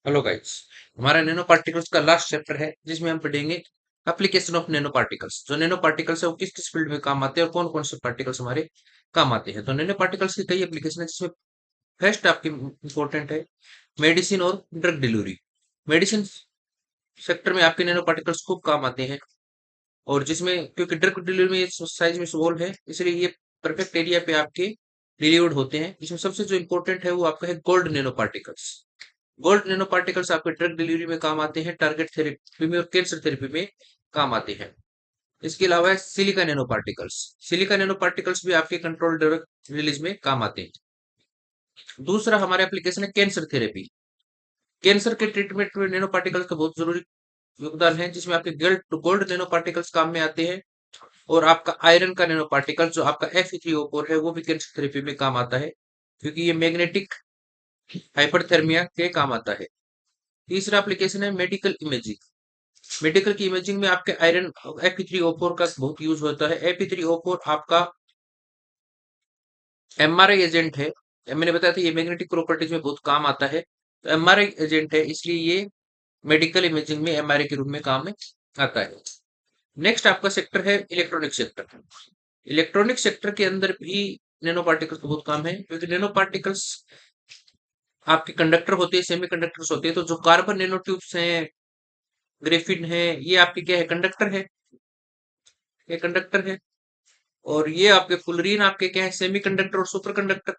Hello guys. हमारा nano particles का last chapter है जिसमें हम पढ़ेंगे एप्लीकेशन ऑफ नैनो पार्टिकल्स। जो नैनो पार्टिकल्स है वो किस किस फील्ड में काम आते हैं और कौन कौन से पार्टिकल्स हमारे काम आते हैं। तो नैनो पार्टिकल्स की कई एप्लीकेशन है जिसमें फर्स्ट आपकी इंपॉर्टेंट है मेडिसिन और ड्रग डिलीवरी। मेडिसिन सेक्टर में आपके नैनो पार्टिकल्स खूब काम आते हैं और जिसमें क्योंकि ड्रग डिलीवरी में साइज में स्मॉल है इसलिए ये परफेक्ट एरिया पे आपके डिलीवर्ड होते हैं। इसमें सबसे जो इंपॉर्टेंट है वो आपका है gold nano particles. Gold nano particles आपके ड्रग डिलीवरी में काम आते हैं, टारगेट थेरेपी में और कैंसर थेरेपी में काम आते हैं। इसके अलावा है silica nano particles. Silica nano particles भी आपके कंट्रोल ड्रग रिलीज में काम आते हैं। दूसरा हमारे एप्लीकेशन है कैंसर थेरेपी। कैंसर के ट्रीटमेंट में नैनो पार्टिकल्स का बहुत जरूरी योगदान है जिसमें आपके गोल्ड गोल्ड नैनो पार्टिकल्स काम में आते हैं और आपका आयरन का नैनो पार्टिकल जो आपका Fe3O4 है वो भी कैंसर थेरेपी में काम आता है क्योंकि ये मैग्नेटिक हाइपरथर्मिया के काम आता है। तीसरा एप्लीकेशन है मेडिकल इमेजिंग। मेडिकल की इमेजिंग में आपके आयरन Fe3O4 का बहुत यूज होता है। Fe3O4 आपका एमआरआई एजेंट है। मैंने बताया था ये मैग्नेटिक प्रॉपर्टीज में बहुत काम आता है, तो एमआरआई एजेंट है इसलिए ये मेडिकल इमेजिंग में एमआरआई के रूप में काम में आता है। नेक्स्ट आपका सेक्टर है इलेक्ट्रॉनिक सेक्टर। इलेक्ट्रॉनिक सेक्टर के अंदर भी नैनो पार्टिकल्स का बहुत काम है क्योंकि नैनो पार्टिकल्स आपके कंडक्टर होते हैं, सेमी कंडक्टर्स होते हैं। तो जो कार्बन नैनो ट्यूब्स हैं, ग्रेफिन है, ये आपके क्या है, कंडक्टर है। ये कंडक्टर है और ये आपके फुलरीन आपके क्या है, सेमी कंडक्टर और सुपर कंडक्टर।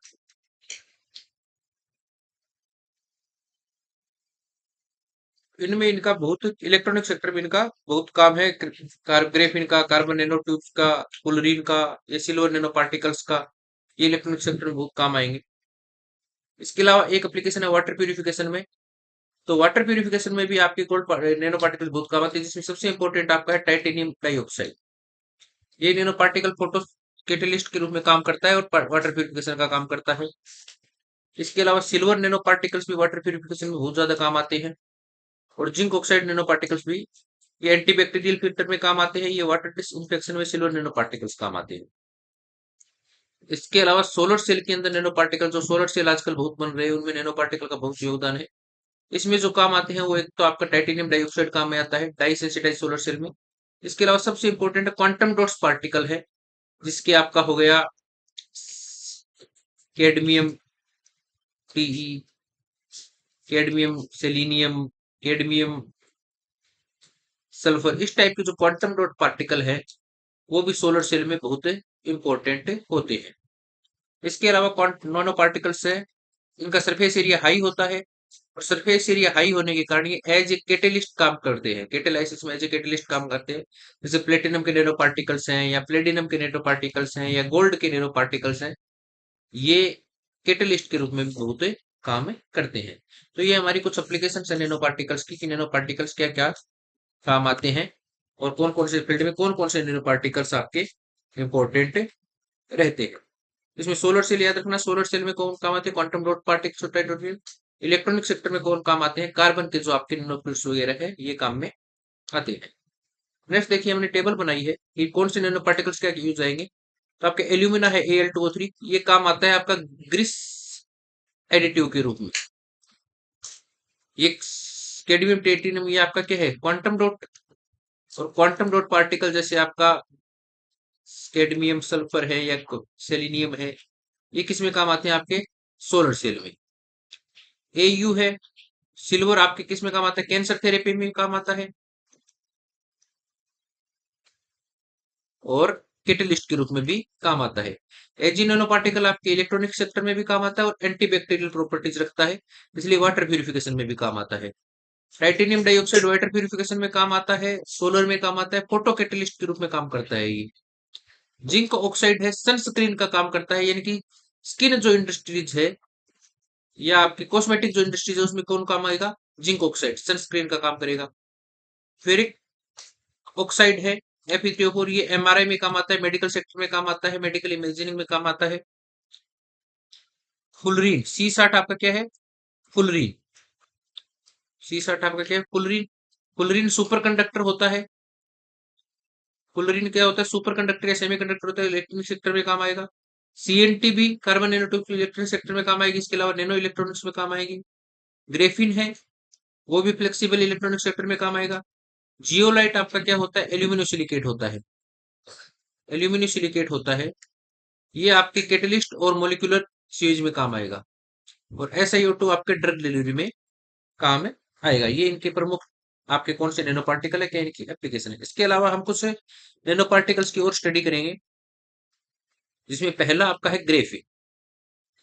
इनमें इनका बहुत इलेक्ट्रॉनिक सेक्टर में इनका बहुत काम है। ग्रेफिन का, कार्बन नैनो ट्यूब्स का, फुलरीन का, ये सिल्वर नैनो पार्टिकल्स का, ये इलेक्ट्रॉनिक सेक्टर में बहुत काम आएंगे। इसके अलावा एक एप्लीकेशन है वाटर प्यूरिफिकेशन में। तो वाटर प्यूरिफिकेशन में भी आपके गोल्ड नैनो पार्टिकल बहुत काम आते हैं जिसमें सबसे इंपॉर्टेंट आपका है टाइटेनियम डाइऑक्साइड। ये नैनो पार्टिकल फोटो कैटेलिस्ट के रूप में काम करता है और वाटर प्यूरिफिकेशन का काम करता है। इसके अलावा सिल्वर नैनो पार्टिकल्स भी वाटर प्यूरिफिकेशन में बहुत ज्यादा काम आते हैं और जिंक ऑक्साइड नैनो पार्टिकल्स भी ये एंटीबैक्टीरियल फिल्टर में काम आते हैं। ये वाटर डिसइंफेक्शन में सिल्वर नैनो पार्टिकल्स काम आते हैं। इसके अलावा सोलर सेल के अंदर नैनो पार्टिकल, जो सोलर सेल आजकल बहुत बन रहे हैं उनमें नैनो पार्टिकल का बहुत योगदान है। इसमें जो काम आते हैं वो एक तो आपका टाइटेनियम डाइऑक्साइड काम में आता है डाई सेंसिटाइज सोलर सेल में। इसके अलावा सबसे इंपॉर्टेंट है क्वांटम डॉट्स पार्टिकल है जिसके आपका हो गया cadmium Te, cadmium selenium, cadmium sulphur. इस टाइप के जो क्वांटम डॉट पार्टिकल है वो भी सोलर सेल में बहुत इंपॉर्टेंट होते हैं। इसके अलावा नॉनो पार्टिकल्स है, इनका सरफेस एरिया हाई होता है और सरफेस एरिया हाई होने के कारण ये एज ए कैटेलिस्ट काम करते हैं, कैटेलाइसिस में एज ए कैटेलिस्ट काम करते हैं। जैसे प्लेटिनम के नैनो पार्टिकल्स हैं या प्लेटिनम के नैनो पार्टिकल्स हैं या गोल्ड के नैनो पार्टिकल्स हैं, ये कैटेलिस्ट के रूप में भी बहुत काम करते हैं। तो ये हमारी कुछ एप्लीकेशन है नैनो पार्टिकल्स की कि नैनो पार्टिकल्स क्या क्या काम आते हैं और कौन कौन से फील्ड में कौन कौन से नैनो पार्टिकल्स आपके इंपॉर्टेंट रहते हैं। इसमें सोलर सेल याद रखना, सोलर सेल में कौन काम आते हैं, quantum dot particle. Electronic sector में कौन काम आते हैं, कार्बन के जो आपके नैनोट्यूब्स वगैरह है ये काम में आते हैं। नेक्स्ट देखिए हमने टेबल बनाई है कि कौन से नैनो पार्टिकल्स क्या यूज आएंगे। तो आपके एल्यूमिना है Al2O3, ये काम आता है आपका ग्रीस एडिटिव के रूप में। ये कैडमियम टेटिनम ये आपका क्या है, क्वांटम डॉट। और क्वांटम डॉट पार्टिकल जैसे आपका कैडमियम सल्फर है या सेलिनियम है, ये किस में काम आते हैं, आपके सोलर सेल में। Au है सिल्वर, आपके किस में काम आता है, कैंसर थेरेपी में काम आता है और कैटेलिस्ट के रूप में भी काम आता है। एजी नैनो पार्टिकल आपके इलेक्ट्रॉनिक सेक्टर में भी काम आता है और एंटीबैक्टीरियल प्रॉपर्टीज रखता है, इसलिए वाटर प्यूरिफिकेशन में भी काम आता है। टाइटेनियम डाइऑक्साइड वाटर प्यूरिफिकेशन में काम आता है, सोलर में काम आता है, फोटो कैटेलिस्ट के रूप में काम करता है ये। जिंक ऑक्साइड है सनस्क्रीन का काम करता है, यानी कि स्किन जो इंडस्ट्रीज है या आपकी कॉस्मेटिक जो इंडस्ट्रीज है उसमें कौन काम आएगा, जिंक ऑक्साइड सनस्क्रीन का काम करेगा। फेरिक ऑक्साइड है Fe3O4, ये एमआरआई में काम आता है, मेडिकल सेक्टर में काम आता है, मेडिकल इमेजिंग में काम आता है। फुलरीन C60 आपका क्या है, फुलरीन C60 आपका क्या है, फुलरीन। फुलरीन सुपर कंडक्टर होता है। फुलरीन क्या होता है, सुपर कंडक्टर या सेमी कंडक्टर होता है, इलेक्ट्रॉनिक सेक्टर में काम आएगा। CNT भी कार्बन नैनोट्यूब इलेक्ट्रॉनिक सेक्टर में काम आएगी, इसके अलावा नैनो इलेक्ट्रॉनिक्स में काम आएगी। ग्रेफिन है वो भी फ्लेक्सिबल इलेक्ट्रॉनिक सेक्टर में काम आएगा। जियोलाइट आपका क्या होता है, एल्यूमिनोसिलिकेट होता है। एल्यूमिनोसिलिकेट होता है, ये आपके कैटलिस्ट और मोलिकुलर सीरीज में काम आएगा। और SiO2 आपके ड्रग डिलीवरी में काम आएगा। ये इनके प्रमुख आपके कौन से नैनो पार्टिकल है, क्या इनकी एप्लीकेशन है। इसके अलावा हम कुछ नैनो पार्टिकल्स की और स्टडी करेंगे, जिसमें पहला आपका है ग्रेफिन।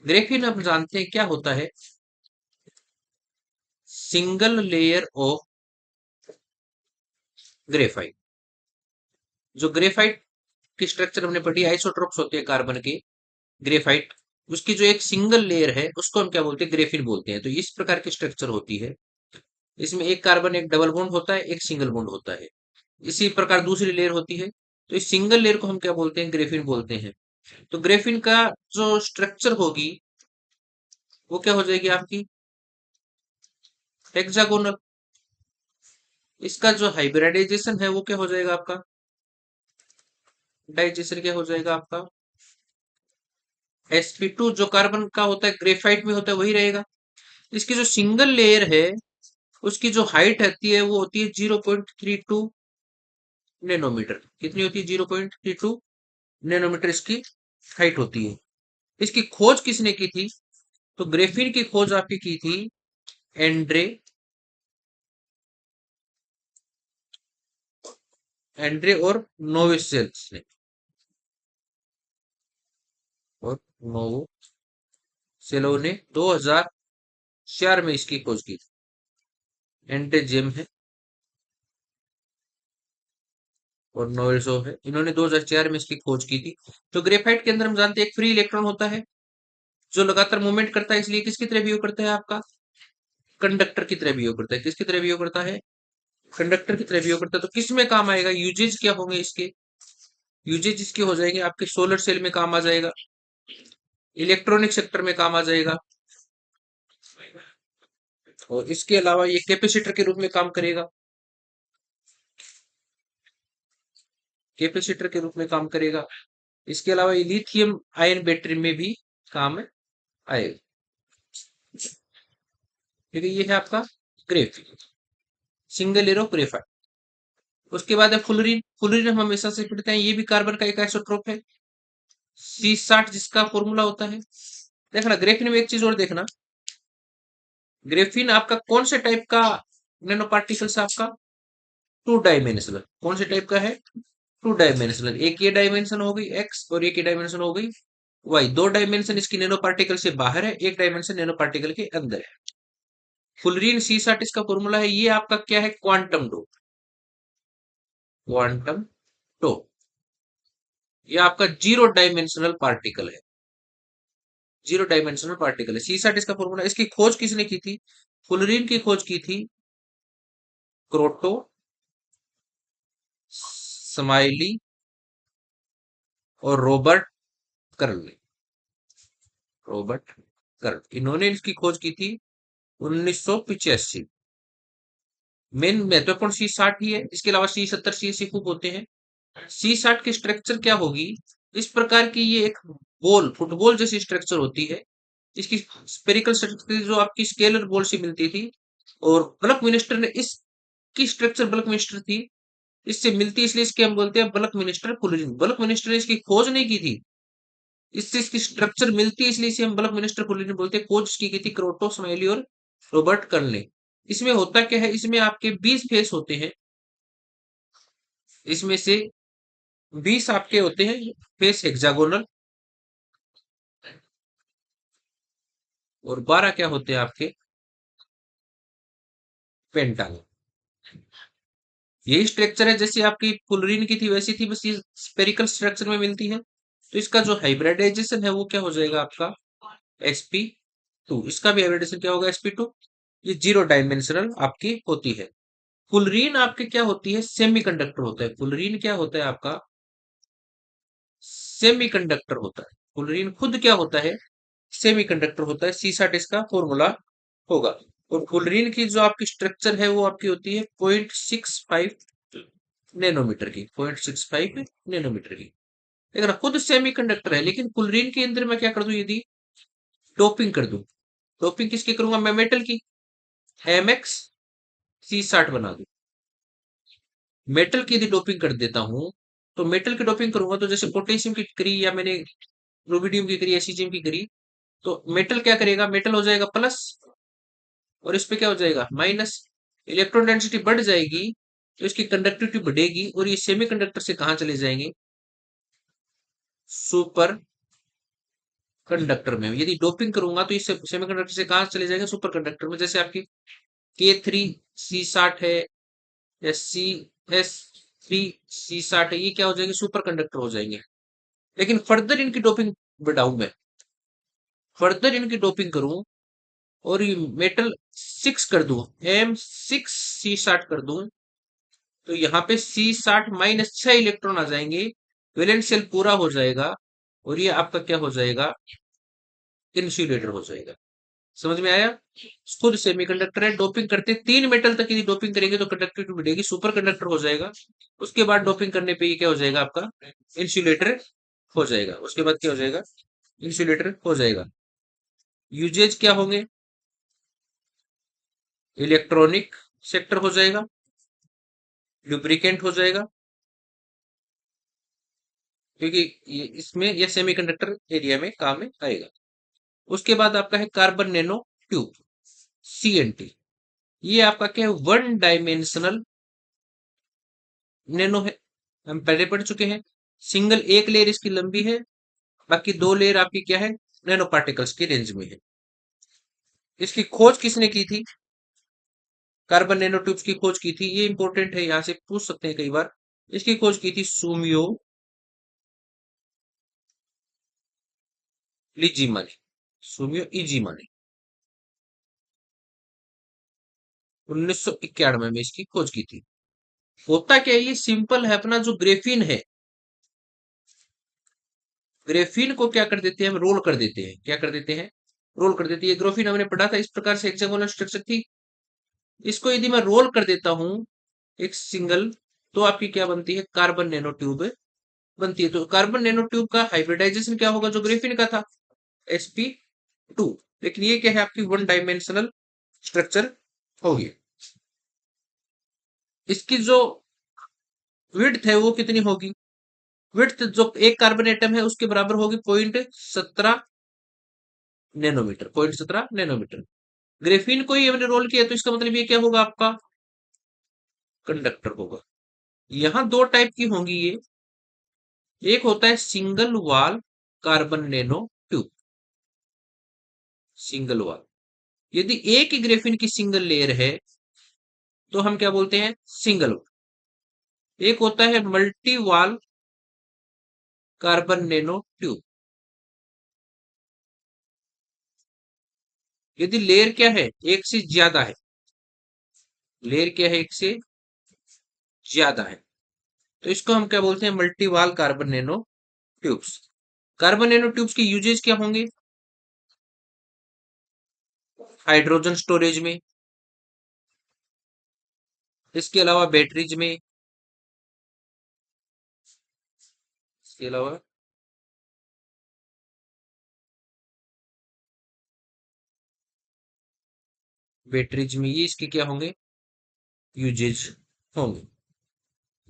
ग्रेफिन आप जानते हैं क्या होता है, सिंगल लेयर ऑफ ग्रेफाइट। जो ग्रेफाइट की स्ट्रक्चर हमने पढ़ी, आइसोट्रोप्स होते हैं कार्बन के, ग्रेफाइट, उसकी जो एक सिंगल लेयर है उसको हम क्या बोलते हैं, ग्रेफिन बोलते हैं। तो इस प्रकार की स्ट्रक्चर होती है। इसमें एक कार्बन, एक डबल बॉन्ड होता है, एक सिंगल बॉन्ड होता है। इसी प्रकार दूसरी लेयर होती है। तो इस सिंगल लेयर को हम क्या बोलते हैं, ग्रेफिन बोलते हैं। तो ग्रेफिन का जो स्ट्रक्चर होगी वो क्या हो जाएगी आपकी, हेक्सागोनल। इसका जो हाइब्रिडाइजेशन है वो क्या हो जाएगा आपका, डाइजेशन क्या हो जाएगा आपका, sp2। जो कार्बन का होता है ग्रेफाइट में होता है वही रहेगा। इसकी जो सिंगल लेयर है उसकी जो हाइट आती है वो होती है 0.32 नैनोमीटर। कितनी होती है, 0.32 नैनोमीटर इसकी हाइट होती है। इसकी खोज किसने की थी, तो ग्रेफिन की खोज आपकी की थी एंड्रे एंड्रे और नोवेसेल्स ने, और नोवोसेलोव ने 2004 में इसकी खोज की थी। एंड्रे जेम है और नोवेल्सोव है, इन्होंने 2004 में इसकी खोज की थी। तो ग्रेफाइट के अंदर हम जानते हैं एक फ्री इलेक्ट्रॉन होता है जो लगातार मूवमेंट करता है, इसलिए किसकी तरह बिहेव करता है आपका, कंडक्टर की तरह बिहेव करता है। किसकी तरह बिहेव करता है, कंडक्टर की तरह बिहेव करता है। तो किस में काम आएगा, यूजेज क्या होंगे इसके, यूजेज इसके हो जाएंगे आपके सोलर सेल में काम आ जाएगा, इलेक्ट्रॉनिक सेक्टर में काम आ जाएगा, और इसके अलावा ये कैपेसिटर के रूप में काम करेगा, कैपेसिटर के रूप में काम करेगा। इसके अलावा ये लिथियम आयन बैटरी में भी काम आएगा। ठीक है, ये है आपका ग्रेफिन, सिंगल एरो ग्रेफाइट। उसके बाद है फुलरीन। फुलरीन हम हमेशा से पढ़ते हैं, ये भी कार्बन का एक आइसोटोप है, C60 जिसका फॉर्मूला होता है। देखना ग्रेफिन में एक चीज और देखना, ग्रेफिन आपका कौन से टाइप का नैनो पार्टिकल्स आपका, टू डायमेंशनल। कौन से टाइप का है, टू डायमेंशनल। एक ये डायमेंशन हो गई एक्स और एक ये डायमेंशन हो गई वाई। दो डायमेंशन इसकी नैनो पार्टिकल से बाहर है, एक डायमेंशन नैनो पार्टिकल के अंदर है। फुलरीन C60 इसका फॉर्मूला है, ये आपका क्या है, क्वांटम डो, क्वांटम डो। ये आपका जीरो डायमेंशनल पार्टिकल है, जीरो डायमेंशनल पार्टिकल है। C60 इसका फॉर्मूला। इसकी खोज किसने की थी, फुलरीन की खोज की थी क्रोटो स्माइली और रॉबर्ट कर्ल ने, रॉबर्ट कर्ल, इन्होंने इसकी खोज की थी 1985। मेन महत्वपूर्ण C60 ही है, इसके अलावा C70 C80 खूब होते हैं। C60 की स्ट्रक्चर क्या होगी, इस प्रकार की ये एक बॉल, फुटबॉल जैसी स्ट्रक्चर होती है। इसकी स्पेरिकल स्ट्रक्चर जो आपकी स्केलर बॉल से मिलती थी, और बल्क मिनिस्टर ने इसकी स्ट्रक्चर, बल्क मिनिस्टर थी इससे मिलती, इसलिए इसके हम बोलते हैं bulk minister fullerene. Bulk minister ने इसकी खोज नहीं की थी, इससे इसकी स्ट्रक्चर मिलती है, इसलिए इसे हम बल्क मिनिस्टर फुलरीन बोलते हैं। खोज इसकी की थी क्रोटो स्माइली और रॉबर्ट कर्ल ने। इसमें होता क्या है, इसमें आपके 20 फेस होते हैं, इसमें से 20 आपके होते हैं फेस हेक्सागोनल, और 12 क्या होते हैं आपके पेंटागोनल। यही स्ट्रक्चर है जैसे आपकी फुलरीन की थी वैसी थी, बस ये स्पेरिकल स्ट्रक्चर में मिलती है। तो इसका जो हाइब्रिडाइजेशन है वो क्या हो जाएगा आपका, sp2। इसका भी हाइब्रिडाइजेशन क्या होगा, sp2। ये जीरो डायमेंशनल आपकी होती है। फुलरीन आपके क्या होती है, सेमीकंडक्टर होता है। फुलरीन क्या होता है आपका, सेमीकंडक्टर होता है। फुलरीन खुद क्या होता है, सेमीकंडक्टर होता है। C60 इसका फॉर्मूला होगा। और फुलरीन की जो आपकी स्ट्रक्चर है वो आपकी होती है 0.65 नैनोमीटर की, 0.65 नैनोमीटर की। लेकिन खुद सेमीकंडक्टर है, लेकिन फुलरीन के अंदर मैं क्या कर दूं, यदि डोपिंग कर दूं, डोपिंग किसकी करूंगा, मैं मेटल की, mx C60 बना दूं। मेटल की यदि डोपिंग कर देता हूं, तो मेटल की डोपिंग करूंगा तो जैसे पोटेशियम की करी या मैंने रुबिडियम की करी, एसीजियम की करी, तो मेटल क्या करेगा, मेटल हो जाएगा प्लस और इस पे क्या हो जाएगा माइनस। इलेक्ट्रॉन डेंसिटी बढ़ जाएगी तो इसकी कंडक्टिविटी बढ़ेगी और ये सेमीकंडक्टर से कहां चले जाएंगे, सुपर कंडक्टर में। यदि डोपिंग करूंगा तो इस सेमीकंडक्टर से कहां चले जाएंगे, सुपर कंडक्टर में। जैसे आपकी K3 C60 है या CS3 C60 है, ये क्या हो जाएंगे, सुपर कंडक्टर हो जाएंगे। लेकिन फर्दर इनकी डोपिंग बढ़ाऊं मैं, फर्दर इनकी डोपिंग करूं और ये मेटल 6 कर दूं, M6C60 कर दूं, तो यहाँ पे C60 -6 इलेक्ट्रॉन आ जाएंगे, वैलेंस शेल पूरा हो जाएगा और ये आपका क्या हो जाएगा, इंसुलेटर हो जाएगा। समझ में आया। खुद सेमीकंडक्टर है, डोपिंग करते 3 मेटल तक यदि डोपिंग करेंगे तो कंडक्टिविटी बढ़ेगी, सुपर कंडक्टर हो जाएगा। उसके बाद डोपिंग करने पे ये क्या हो जाएगा, आपका इंसुलेटर हो जाएगा। उसके बाद क्या हो जाएगा, इंसुलेटर हो जाएगा। यूजेज क्या होंगे, इलेक्ट्रॉनिक सेक्टर हो जाएगा, लुब्रिकेंट हो जाएगा, क्योंकि इसमें यह सेमीकंडक्टर एरिया में काम में आएगा। उसके बाद आपका है कार्बन नैनो ट्यूब, CNT। ये आपका क्या है, वन डायमेंशनल नैनो है, हम पहले पढ़ चुके हैं। सिंगल एक लेयर इसकी लंबी है, बाकी 2 लेयर आपकी क्या है, नैनो पार्टिकल्स की रेंज में है। इसकी खोज किसने की थी, कार्बन नैनो ट्यूब्स की खोज की थी, ये इंपॉर्टेंट है, यहां से पूछ सकते हैं कई बार। इसकी खोज की थी सुमियो लिजिमा ने, सुमियो इजिमा ने 1991 में इसकी खोज की थी। होता क्या है, ये सिंपल है, अपना जो ग्रेफीन है, ग्रेफीन को क्या कर देते हैं, हम रोल कर देते हैं, क्या कर देते हैं, रोल कर देते हैं। ये ग्रेफीन हमने पढ़ा था, इस प्रकार से हेक्सागोनल स्ट्रक्चर थी। इसको यदि मैं रोल कर देता हूं एक सिंगल, तो आपकी क्या बनती है, कार्बन नैनो ट्यूब बनती है। तो कार्बन नैनो ट्यूब का हाइब्रिडाइजेशन क्या होगा, जो ग्रेफीन का था, sp2। लेकिन ये क्या है, आपकी वन डायमेंशनल स्ट्रक्चर होगी। इसकी जो विड्थ है वो कितनी होगी, विड्थ जो एक कार्बन एटम है उसके बराबर होगी 0.17 नैनोमीटर, 0.17 नैनोमीटर। ग्रेफीन को ही हमने रोल किया तो इसका मतलब ये क्या होगा, आपका कंडक्टर होगा। यहां 2 टाइप की होंगी ये, एक होता है single wall carbon nano tube, single wall. यदि एक ही ग्रेफिन की सिंगल लेयर है तो हम क्या बोलते हैं, सिंगल वॉल। एक होता है multi wall carbon nano tube. यदि लेयर क्या है, एक से ज्यादा है, लेयर क्या है, एक से ज्यादा है, तो इसको हम क्या बोलते हैं, multi wall carbon nano tubes. Carbon nano tubes के यूजेस क्या होंगे, हाइड्रोजन स्टोरेज में, इसके अलावा बैटरीज में, इसके अलावा बैटरीज में, ये इसके क्या होंगे, यूजेज होंगे।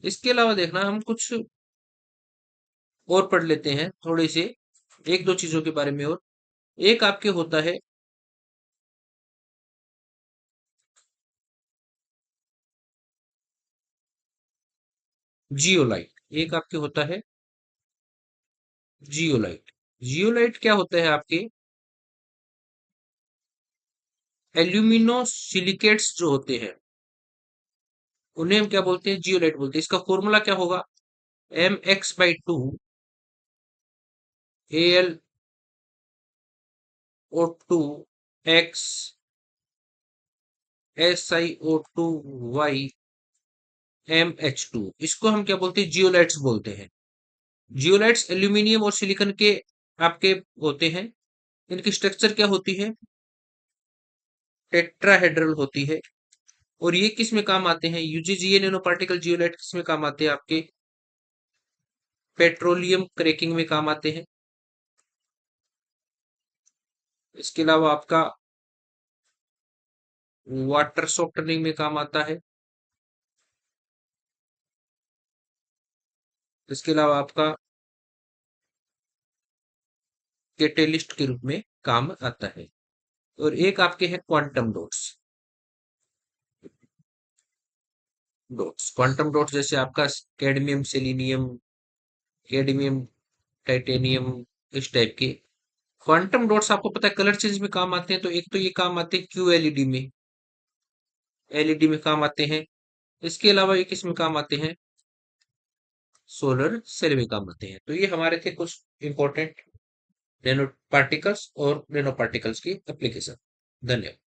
इसके अलावा देखना, हम कुछ और पढ़ लेते हैं थोड़े से, एक दो चीजों के बारे में और। एक आपके होता है जियोलाइट, एक आपके होता है जियोलाइट। जियोलाइट क्या होता है, आपके एल्यूमिनो सिलिकेट्स जो होते हैं उन्हें हम क्या बोलते हैं, जियोलाइट बोलते हैं। इसका फॉर्मूला क्या होगा, mx/2 AlO2 x SiO2 y इसको हम क्या बोलते हैं, जियोलाइट्स बोलते हैं। जियोलाइट्स एल्यूमिनियम और सिलिकॉन के आपके होते हैं। इनकी स्ट्रक्चर क्या होती है, टेट्राहेड्रल होती है। और ये किस में काम आते हैं, यूजीजीए नैनो पार्टिकल जियोलाइट किस में काम आते हैं, आपके पेट्रोलियम क्रैकिंग में काम आते हैं। इसके अलावा आपका वाटर सॉफ्टनिंग में काम आता है। इसके अलावा आपका कैटेलिस्ट के रूप में काम आता है। और एक आपके हैं क्वांटम डॉट्स। क्वांटम डॉट्स जैसे आपका कैडमियम सेलिनियम, कैडमियम टाइटेनियम, इस टाइप के क्वांटम डॉट्स आपको पता है कलर चेंज में काम आते हैं। तो एक तो ये काम आते हैं क्यू एलईडी में, एलईडी में काम आते हैं। इसके अलावा ये किस में काम आते हैं, सोलर सेल में काम आते हैं। तो ये हमारे थे कुछ इंपॉर्टेंट नैनो पार्टिकल्स और नैनो पार्टिकल्स की एप्लीकेशन। धन्यवाद।